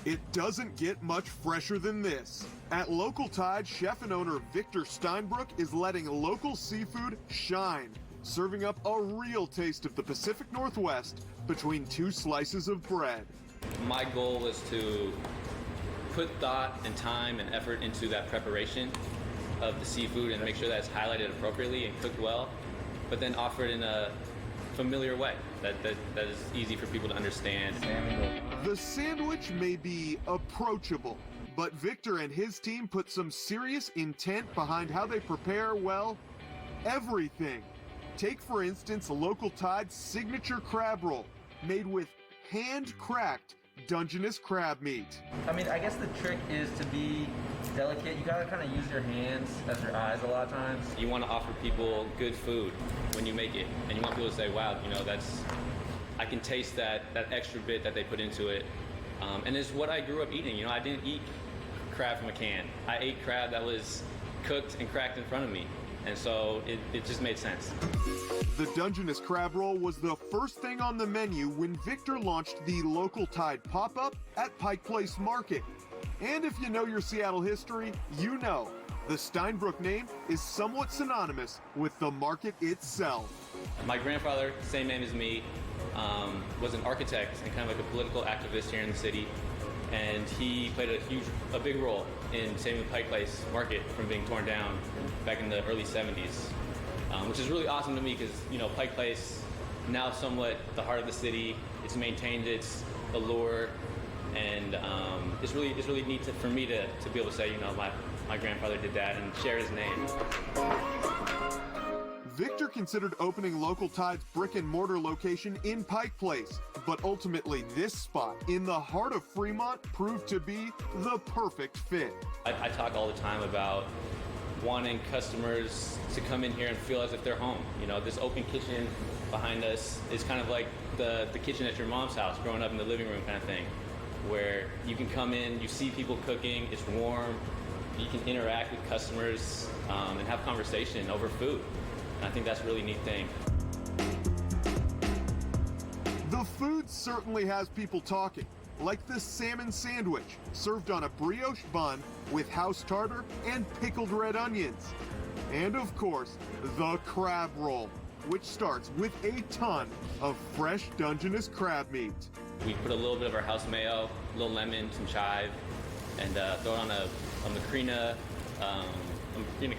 It doesn't get much fresher than this. At Local Tide, chef and owner Victor Steinbrueck is letting local seafood shine, serving up a real taste of the Pacific Northwest between two slices of bread. My goal was to put thought and time and effort into that preparation of the seafood and make sure that it's highlighted appropriately and cooked well, but then offer it in a familiar way that is easy for people to understand. The sandwich may be approachable, but Victor and his team put some serious intent behind how they prepare, well, everything. Take, for instance, Local Tide's signature crab roll, made with hand-cracked Dungeness crab meat. I mean, I guess the trick is to be delicate. You gotta kind of use your hands as your eyes a lot of times. You want to offer people good food when you make it, and you want people to say, wow, I can taste that extra bit that they put into it. And it's what I grew up eating. I didn't eat crab from a can. I ate crab that was cooked and cracked in front of me. And so it just made sense. The Dungeness crab roll was the first thing on the menu when Victor launched the Local Tide pop-up at Pike Place Market. And if you know your Seattle history, you know the Steinbrueck name is somewhat synonymous with the market itself. My grandfather, same name as me, was an architect and kind of like a political activist here in the city. And he played a big role in saving the Pike Place Market from being torn down back in the early 70s, which is really awesome to me because, Pike Place, now somewhat the heart of the city, it's maintained its allure, and it's really neat for me to be able to say, my grandfather did that and share his name. Victor considered opening Local Tide's brick and mortar location in Pike Place, but ultimately this spot in the heart of Fremont proved to be the perfect fit. I talk all the time about wanting customers to come in here and feel as if they're home. This open kitchen behind us is kind of like the kitchen at your mom's house growing up in the living room kind of thing, where you can come in, you see people cooking, it's warm, you can interact with customers and have conversation over food. And I think that's a really neat thing. The food certainly has people talking, like the salmon sandwich, served on a brioche bun with house tartar and pickled red onions. And of course, the crab roll, which starts with a ton of fresh Dungeness crab meat. We put a little bit of our house mayo, a little lemon, some chive, and throw it on a macrina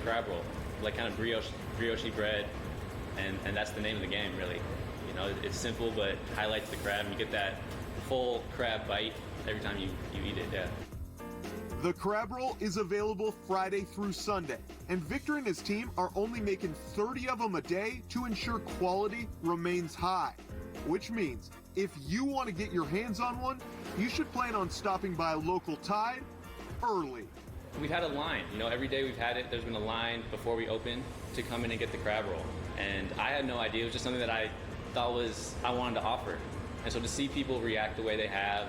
crab roll, like kind of brioche bread, and that's the name of the game, really. It's simple, but highlights the crab, and you get that full crab bite every time you eat it, yeah. The crab roll is available Friday through Sunday, and Victor and his team are only making 30 of them a day to ensure quality remains high, which means if you want to get your hands on one, you should plan on stopping by Local Tide early. We've had a line, every day we've had it, there's been a line before we open to come in and get the crab roll. And I had no idea, it was just something that I thought I wanted to offer. And so to see people react the way they have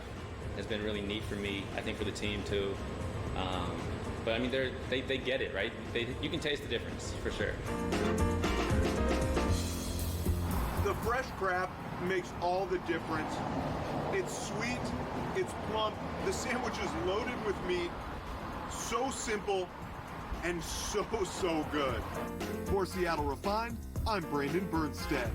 has been really neat for me, I think for the team too. But I mean, they get it, right? You can taste the difference, for sure. The fresh crab makes all the difference. It's sweet, it's plump, the sandwich is loaded with meat, so simple, and so good. For Seattle Refined, I'm Brandon Bernstead.